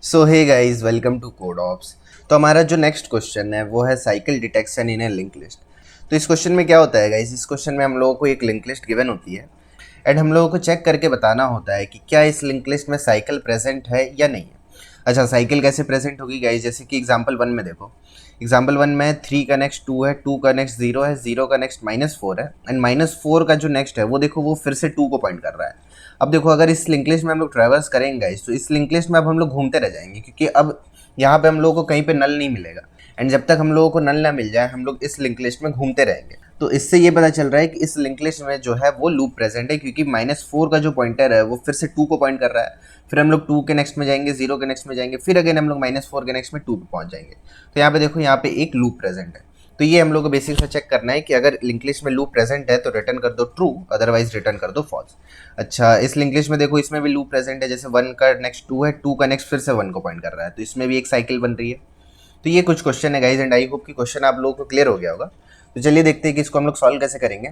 So hey guys, welcome to code ops. तो हमारा जो नेक्स्ट क्वेश्चन है वो है cycle detection in a link list. तो इस क्वेश्चन में क्या होता है गाइस, इस क्वेश्चन में हम लोगों को एक लिंक लिस्ट गिवन होती है एंड हम लोगों को चेक करके बताना होता है कि क्या इस लिंक लिस्ट में साइकिल प्रेजेंट है या नहीं है। अच्छा, साइकिल कैसे प्रेजेंट होगी गाइस, जैसे कि एग्जांपल वन में देखो। एग्जांपल वन में 3 का नेक्स्ट 2 है, 2 का नेक्स्ट 0 है, 0 का नेक्स्ट -4 है एंड -4 का जो नेक्स्ट है वो देखो वो फिर से 2 को पॉइंट कर रहा है। अब देखो, अगर इस लिंक लिस्ट में हम लोग ट्रैवर्स करेंगे गाइस, तो इस लिंक लिस्ट में अब हम लोग घूमते रह जाएंगे, क्योंकि अब यहाँ पे हम लोगों को कहीं पे नल नहीं मिलेगा एंड जब तक हम लोगों को नल ना मिल जाए हम लोग इस लिंक लिस्ट में घूमते रहेंगे। तो इससे ये पता चल रहा है कि इस लिंक लिस्ट में जो है वो लूप प्रेजेंट है, क्योंकि -4 का जो पॉइंटर है वो फिर से 2 को पॉइंट कर रहा है। फिर हम लोग 2 के नेक्स्ट में जाएंगे, 0 के नेक्स्ट में जाएंगे, फिर अगेन हम लोग -4 के नेक्स्ट में 2 पे पहुंच जाएंगे। तो यहाँ पे देखो, यहाँ पे एक लूप प्रेजेंट है। तो ये हम लोग को बेसिक से चेक करना है कि अगर लिंक लिस्ट में लूप प्रेजेंट है तो रिटर्न कर दो ट्रू, अदरवाइज रिटर्न कर दो फॉल्स। अच्छा, इस लिंक लिस्ट में देखो, इसमें भी लूप प्रेजेंट है, जैसे 1 का नेक्स्ट 2 है, 2 का नेक्स्ट फिर से 1 को पॉइंट कर रहा है, तो इसमें भी एक साइकिल बन रही है। तो ये कुछ क्वेश्चन है गाइज एंड आई होप कि क्वेश्चन आप लोगों को क्लियर हो गया होगा। तो चलिए देखते हैं कि इसको हम लोग सॉल्व कैसे करेंगे।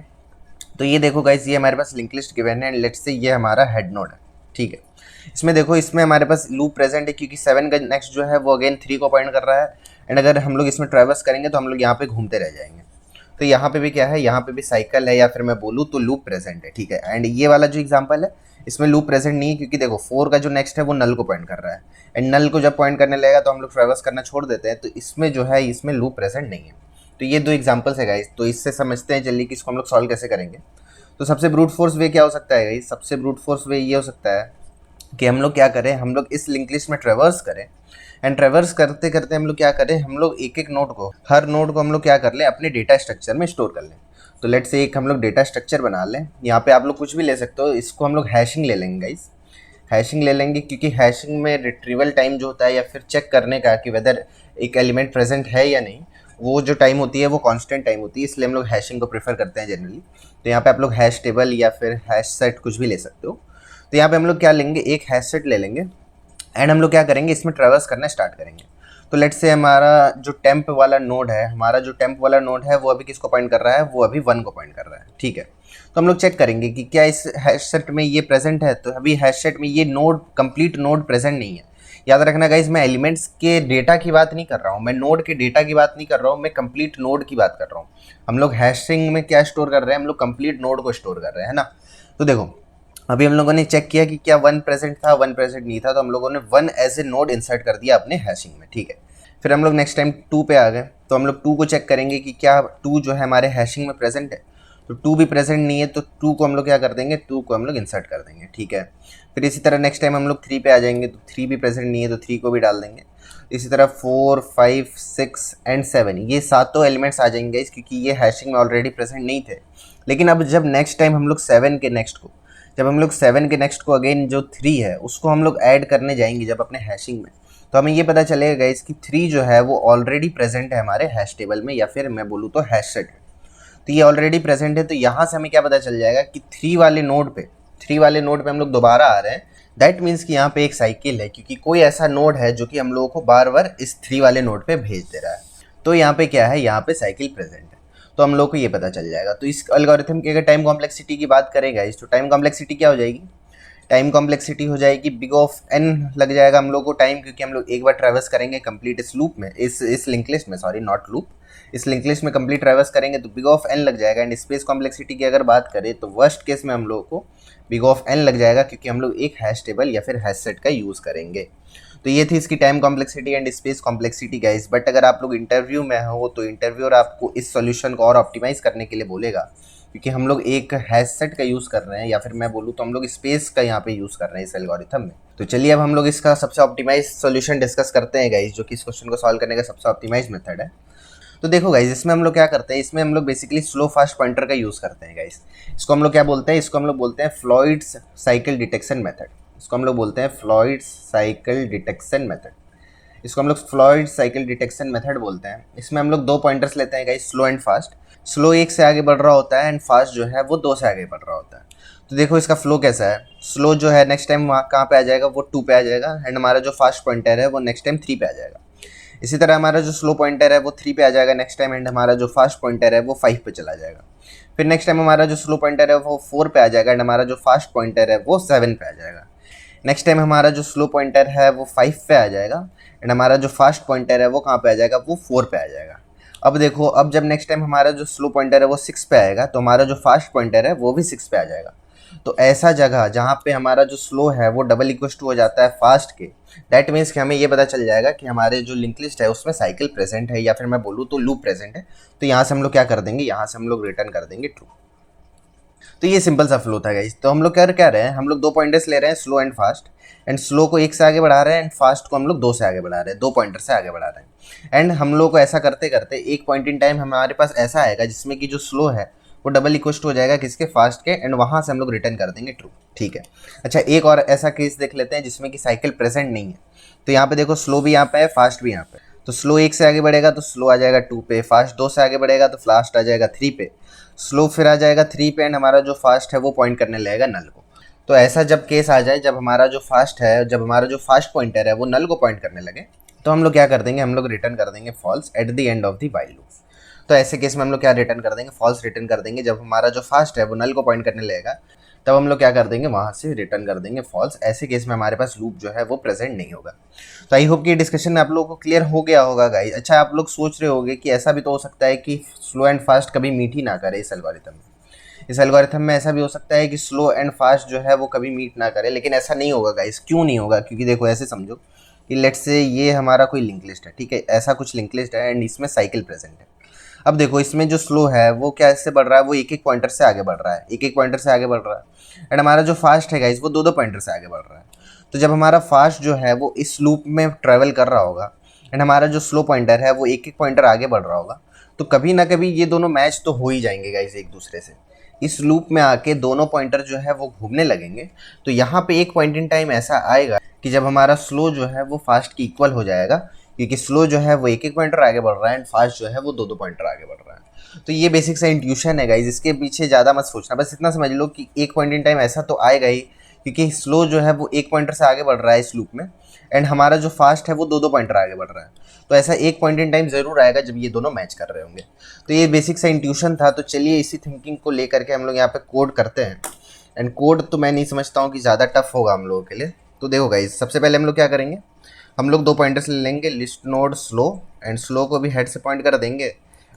तो ये देखो गाइज, ये हमारे पास लिंक लिस्ट गिवन है एंड लेट्स से ये हमारा हेड नोड है, ठीक है। इसमें देखो, इसमें हमारे पास लूप प्रेजेंट है क्योंकि 7 का नेक्स्ट जो है वो अगेन 3 को पॉइंट कर रहा है एंड अगर हम लोग इसमें ट्रैवर्स करेंगे तो हम लोग यहाँ पे घूमते रह जाएंगे। तो यहाँ पे भी क्या है, यहाँ पे भी साइकिल है या फिर मैं बोलूँ तो लूप प्रेजेंट है, ठीक है। एंड ये वाला जो एग्जांपल है इसमें लूप प्रेजेंट नहीं है, क्योंकि देखो 4 का जो नेक्स्ट है वो नल को पॉइंट कर रहा है एंड नल को जब पॉइंट करने लगेगा तो हम लोग ट्रैवर्स करना छोड़ देते हैं, तो इसमें जो है इसमें लूप प्रेजेंट नहीं है। तो ये दो एग्जाम्पल्स है गाइस, तो इससे समझते हैं जल्दी कि इसको हम लोग सॉल्व कैसे करेंगे। तो सबसे ब्रूट फोर्स वे क्या हो सकता है गाइस, सबसे ब्रूट फोर्स वे ये हो सकता है कि हम लोग क्या करें, हम लोग इस लिंक लिस्ट में ट्रेवर्स करें एंड ट्रेवर्स करते करते हम लोग क्या करें, हम लोग एक एक नोड को, हर नोड को हम लोग क्या कर लें, अपने डेटा स्ट्रक्चर में स्टोर कर लें। तो लेट से एक हम लोग डेटा स्ट्रक्चर बना लें, यहाँ पे आप लोग कुछ भी ले सकते हो, इसको हम लोग हैशिंग ले लेंगे गाइस। हैशिंग ले लेंगे क्योंकि हैशिंग में रिट्रीवल टाइम जो होता है या फिर चेक करने का कि वेदर एक एलिमेंट प्रेजेंट है या नहीं, वो जो टाइम होती है वो कांस्टेंट टाइम होती है, इसलिए हम लोग हैशिंग को प्रेफर करते हैं जनरली। तो यहाँ पे आप लोग हैश टेबल या फिर हैश सेट कुछ भी ले सकते हो। तो यहाँ पे हम लोग क्या लेंगे, एक हैश सेट ले लेंगे एंड हम लोग क्या करेंगे, इसमें ट्रैवर्स करना स्टार्ट करेंगे। तो लेट्स से हमारा जो टेम्प वाला नोड है, हमारा जो टेम्प वाला नोड है वो अभी किसको पॉइंट कर रहा है, वो अभी 1 को पॉइंट कर रहा है, ठीक है। तो हम लोग चेक करेंगे कि क्या इस हैश सेट में ये प्रेजेंट है, तो अभी हैश सेट में ये नोड, कंप्लीट नोड प्रेजेंट नहीं है। याद रखना गाइस, मैं एलिमेंट्स के डेटा की बात नहीं कर रहा हूँ, मैं नोड के डेटा की बात नहीं कर रहा हूँ, मैं कंप्लीट नोड की बात कर रहा हूँ। हम लोग हैशिंग में क्या स्टोर कर रहे हैं, हम लोग कंप्लीट नोड को स्टोर कर रहे हैं, है ना। तो देखो, अभी हम लोगों ने चेक किया कि क्या 1 प्रेजेंट था, 1 प्रेजेंट नहीं था, तो हम लोगों ने 1 एज ए नोड इंसर्ट कर दिया अपने हैशिंग में, ठीक है। फिर हम लोग नेक्स्ट टाइम 2 पे आ गए, तो हम लोग 2 को चेक करेंगे कि क्या 2 जो है हमारे हैशिंग में प्रेजेंट है। तो 2 भी प्रेजेंट नहीं है, तो 2 को हम लोग क्या कर देंगे, 2 को हम लोग इंसर्ट कर देंगे, ठीक है। फिर इसी तरह नेक्स्ट टाइम हम लोग 3 पे आ जाएंगे, तो 3 भी प्रेजेंट नहीं है, तो 3 को भी डाल देंगे। इसी तरह 4, 5, 6 एंड 7, ये सातों एलिमेंट्स आ जाएंगे इस, क्योंकि ये हैशिंग में ऑलरेडी प्रेजेंट नहीं थे। लेकिन अब जब नेक्स्ट टाइम हम लोग 7 के नेक्स्ट को, जब हम लोग 7 के नेक्स्ट को अगेन जो 3 है उसको हम लोग ऐड करने जाएंगे जब अपने हैशिंग में, तो हमें ये पता चलेगा गाइस कि 3 जो है वो ऑलरेडी प्रेजेंट है हमारे हैश टेबल में, या फिर मैं बोलूँ तो हैश सेट है। तो ये ऑलरेडी प्रेजेंट है, तो यहाँ से हमें क्या पता चल जाएगा कि 3 वाले नोड पे, 3 वाले नोड पे हम लोग दोबारा आ रहे हैं। दैट मीन्स कि यहाँ पे एक साइकिल है, क्योंकि कोई ऐसा नोड है जो कि हम लोगों को बार बार इस 3 वाले नोड पे भेज दे रहा है। तो यहाँ पे क्या है, यहाँ पे साइकिल प्रेजेंट है, तो हम लोग को ये पता चल जाएगा। तो इस एल्गोरिथम की अगर टाइम कॉम्प्लेक्सिटी की बात करेगा इस, तो टाइम कॉम्प्लेक्सिटी क्या हो जाएगी, टाइम कॉम्प्लेक्सिटी हो जाएगी बिग ऑफ एन लग जाएगा हम लोग को टाइम, क्योंकि हम लोग एक बार ट्रैवर्स करेंगे कंप्लीट इस लूप में, इस लिंक लिस्ट में, सॉरी नॉट लूप, इस लिंक लिस्ट में कंप्लीट ट्रैवर्स करेंगे तो बिग ऑफ एन लग जाएगा। एंड स्पेस कॉम्प्लेक्सिटी की अगर बात करें तो वर्स्ट केस में हम लोग को बिग ऑफ एन लग जाएगा, क्योंकि हम लोग एक हैश टेबल या फिर हैश सेट का यूज़ करेंगे। तो ये थी इसकी time complexity and space complexity guys. But अगर आप लोग इंटरव्यू में हो तो इंटरव्यूअर आपको इस सॉल्यूशन को और ऑप्टिमाइज करने के लिए बोलेगा, क्योंकि हम लोग एक हैश सेट का यूज़ कर रहे हैं, या फिर मैं बोलूँ तो हम लोग स्पेस का यहाँ पे यूज़ कर रहे हैं इस एल्गोरिथम में। तो चलिए अब हम लोग इसका सबसे ऑप्टिमाइज सॉल्यूशन डिस्कस करते हैं गाइस, जो कि इस क्वेश्चन को सॉल्व करने का सबसे ऑप्टिमाइज मेथड है। तो देखो गाइस, इसमें हम लोग क्या करते हैं, इसमें हम लोग बेसिकली स्लो फास्ट पॉइंटर का यूज़ करते हैं गाइस। इसको हम लोग क्या बोलते हैं, इसको हम लोग बोलते हैं फ्लॉइड्स साइकिल डिटेक्शन मेथड। इसको हम लोग बोलते हैं फ्लॉइड्स साइकिल डिटेक्शन मेथड। इसको हम लोग फ्लॉइड साइकिल डिटेक्शन मेथड बोलते हैं। इसमें हम लोग 2 पॉइंटर्स लेते हैं guys, slow and fast. Slow 1 से आगे बढ़ रहा होता है एंड फास्ट जो है वो 2 से आगे बढ़ रहा होता है। तो देखो इसका फ्लो कैसा है, स्लो जो है नेक्स्ट टाइम वहाँ कहाँ पे आ जाएगा, वो 2 पे आ जाएगा एंड हमारा जो फास्ट पॉइंटर है वो नेक्स्ट टाइम 3 पे आ जाएगा। इसी तरह हमारा जो स्लो पॉइंटर है वो 3 पे आ जाएगा नेक्स्ट टाइम एंड हमारा जो फास्ट पॉइंटर है वो 5 पे चला जाएगा। फिर नेक्स्ट टाइम हमारा जो स्लो पॉइंटर है वो 4 पे आ जाएगा एंड हमारा जो फास्ट पॉइंटर है वो 7 पे आ जाएगा। नेक्स्ट टाइम हमारा जो स्लो पॉइंटर है वो 5 पे आ जाएगा एंड हमारा जो फास्ट पॉइंटर है वो कहाँ पे आ जाएगा, वो 4 पे आ जाएगा। अब देखो, अब जब नेक्स्ट टाइम हमारा जो स्लो पॉइंटर है वो 6 पे आएगा तो हमारा जो फास्ट पॉइंटर है वो भी 6 पे आ जाएगा। तो ऐसा जगह जहाँ पे हमारा जो स्लो है वो डबल इक्वल टू हो जाता है फास्ट के, दैट मीन्स कि हमें ये पता चल जाएगा कि हमारे जो लिंक लिस्ट है उसमें साइकिल प्रेजेंट है, या फिर मैं बोलूँ तो लूप प्रेजेंट है। तो यहाँ से हम लोग क्या कर देंगे, यहाँ से हम लोग रिटर्न कर देंगे ट्रू। तो ये सिंपल सा फ्लो था गाइस। तो हम लोग क्या रहे हैं, हम लोग 2 पॉइंटर्स ले रहे हैं, slow and fast. And slow को 1 से आगे बढ़ा रहे हैं एंड फास्ट को हम लोग 2 से आगे बढ़ा रहे हैं, 2 पॉइंटर से आगे बढ़ा रहे हैं। एंड हम लोग को ऐसा करते करते एक पॉइंट इन टाइम हमारे पास ऐसा आएगा जिसमें कि जो स्लो है वो डबल इक्वस्ट हो जाएगा किसके, फास्ट के, एंड वहां से हम लोग रिटर्न कर देंगे ट्रू। ठीक है। अच्छा, एक और ऐसा केस देख लेते हैं जिसमें कि साइकिल प्रेजेंट नहीं है। तो यहाँ पे देखो, स्लो भी यहाँ पे है, फास्ट भी यहाँ पे। तो स्लो 1 से आगे बढ़ेगा तो स्लो आ जाएगा 2 पे, फास्ट 2 से आगे बढ़ेगा तो फास्ट आ जाएगा 3 पे, स्लो फिर आ जाएगा 3 पे, एंड हमारा जो फास्ट है वो पॉइंट करने लगेगा नल को। तो ऐसा जब केस आ जाए, जब हमारा जो फास्ट है, जब हमारा जो फास्ट पॉइंटर है वो नल को पॉइंट करने लगे, तो हम लोग क्या कर देंगे, हम लोग रिटर्न कर देंगे false at the end of the while loop. तो ऐसे केस में हम लोग क्या रिटर्न कर देंगे, फॉल्स रिटर्न कर देंगे। जब हमारा जो फास्ट है वो नल को पॉइंट करने लगेगा तब हम लोग क्या कर देंगे, वहां से रिटर्न कर देंगे फॉल्स। ऐसे केस में हमारे पास लूप जो है वो प्रेजेंट नहीं होगा। तो आई होप कि डिस्कशन आप लोगों को क्लियर हो गया होगा गाइस। अच्छा, आप लोग सोच रहे होंगे कि ऐसा भी तो हो सकता है कि स्लो एंड फास्ट कभी मीट ही ना करे इस एल्गोरिथम में। इस एल्गोरिथम में ऐसा भी हो सकता है कि स्लो एंड फास्ट जो है वो कभी मीट ना करे, लेकिन ऐसा नहीं होगा गाइस। क्यों नहीं होगा, क्योंकि देखो ऐसे समझो कि लेट्स से ये हमारा कोई लिंक लिस्ट है, ठीक है, ऐसा कुछ लिंक लिस्ट है एंड इसमें साइकिल प्रेजेंट है। अब देखो, इसमें जो स्लो है वो कैसे बढ़ रहा है, वो एक एक पॉइंटर से आगे बढ़ रहा है, एक एक पॉइंटर से आगे बढ़ रहा है। एंड हमारा जो फास्ट है गाइस वो 2 2 पॉइंटर से आगे बढ़ रहा है। तो जब हमारा फास्ट जो है वो इस लूप में ट्रेवल कर रहा होगा एंड हमारा जो स्लो पॉइंटर है वो एक एक पॉइंटर आगे बढ़ रहा होगा, तो कभी ना कभी ये दोनों मैच तो हो ही जाएंगे गाइस एक दूसरे से। इस लूप में आके दोनों पॉइंटर जो है वो घूमने लगेंगे। तो यहाँ पे एक पॉइंट इन टाइम ऐसा आएगा कि जब हमारा स्लो जो है वो फास्ट की इक्वल हो जाएगा, क्योंकि स्लो जो है वो एक एक पॉइंटर आगे बढ़ रहा है एंड फास्ट जो है वो 2 2 पॉइंटर आगे बढ़ रहा है। तो ये बेसिक सा इंट्यूशन है गाइज, इसके पीछे ज़्यादा मत सोचना, बस इतना समझ लो कि एक पॉइंट इन टाइम ऐसा तो आएगा ही, क्योंकि स्लो जो है वो एक पॉइंटर से आगे बढ़ रहा है इस लूप में एंड हमारा जो फास्ट है वो 2 2 पॉइंटर आगे बढ़ रहा है। तो ऐसा एक पॉइंट इन टाइम जरूर आएगा जब ये दोनों मैच कर रहे होंगे। तो ये बेसिक सा इंट्यूशन था। तो चलिए इसी थिंकिंग को लेकर के हम लोग यहाँ पे कोड करते हैं। एंड कोड तो मैं नहीं समझता हूँ कि ज़्यादा टफ होगा हम लोगों के लिए। तो देखो गाइज, सबसे पहले हम लोग क्या करेंगे, हम लोग 2 पॉइंटर्स ले लेंगे, list node slow, and slow को भी हेड से पॉइंट कर देंगे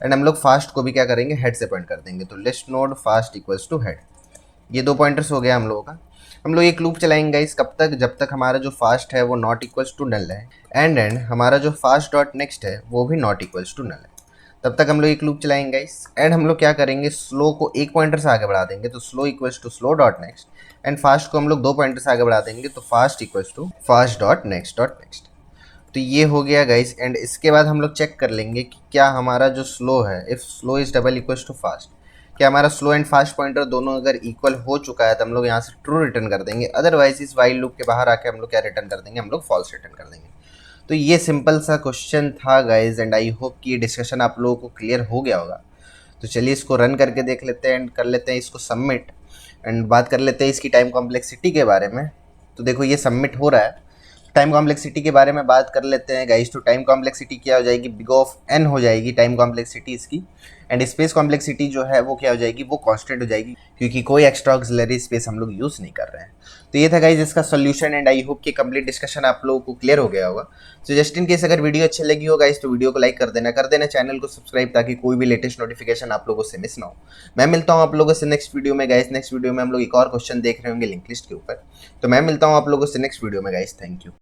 एंड हम लोग फास्ट को भी क्या करेंगे, हेड से पॉइंट कर देंगे। तो list node fast equals to head, ये 2 पॉइंटर्स हो गया हम लोगों का। हम लोग एक लूप चलाएंगे इस कब तक, जब तक हमारा जो फास्ट है वो नॉट इक्वल्स टू नल है एंड हमारा जो फास्ट डॉट नेक्स्ट है वो भी नॉट इक्वल्स टू नल है। तब तक हम लोग एक लूप चलाएंगे इस एंड हम लोग क्या करेंगे, स्लो को एक पॉइंटर से आगे बढ़ा देंगे, तो slow equals to slow dot next, and fast को हम लोग 2 पॉइंटर से आगे बढ़ा देंगे, तो fast equals to fast dot next dot next. तो ये हो गया गाइस। एंड इसके बाद हम लोग चेक कर लेंगे कि क्या हमारा जो स्लो है, if slow is double equals to fast, क्या हमारा स्लो एंड फास्ट पॉइंटर दोनों अगर इक्वल हो चुका है तो हम लोग यहाँ से ट्रू रिटर्न कर देंगे। अदरवाइज इस वाइल लूप के बाहर आके हम लोग क्या रिटर्न कर देंगे, हम लोग फॉल्स रिटर्न कर देंगे। तो ये सिंपल सा क्वेश्चन था गाइज एंड आई होप कि ये डिस्कशन आप लोगों को क्लियर हो गया होगा। तो चलिए इसको रन करके देख लेते हैं एंड कर लेते हैं इसको सबमिट एंड बात कर लेते हैं इसकी टाइम कॉम्प्लेक्सिटी के बारे में। तो देखो ये सबमिट हो रहा है। टाइम कॉम्प्लेक्सिटी के बारे में बात कर लेते हैं गाइस। तो टाइम कॉम्प्लेक्सिटी क्या हो जाएगी, बिग ऑफ एन हो जाएगी टाइम कॉम्प्लेक्सिटी इसकी, एंड स्पेस कॉम्प्लेक्सिटी जो है वो क्या हो जाएगी, वो कांस्टेंट हो जाएगी, क्योंकि कोई एक्स्ट्रा ऑक्सिलरी स्पेस हम लोग यूज़ नहीं कर रहे हैं। तो ये था गाइस इसका सोल्यूशन एंड आई होप कि कंप्लीट डिस्कशन आप लोगों को क्लियर हो गया होगा। तो जस्ट इन केस अगर वीडियो अच्छी लगी हो गाइस तो वीडियो को लाइक कर देना चैनल को सब्सक्राइब, ताकि कोई भी लेटेस्ट नोटिफिकेशन आप लोगों से मिस ना हो। मैं मिलता हूँ आप लोगों से नेक्स्ट वीडियो में गाइस। नेक्स्ट वीडियो में हम लोग एक और क्वेश्चन देख रहे होंगे लिंक लिस्ट के ऊपर। तो मैं मिलता हूँ आप लोगों से नेक्स्ट वीडियो में गाइस। Thank you.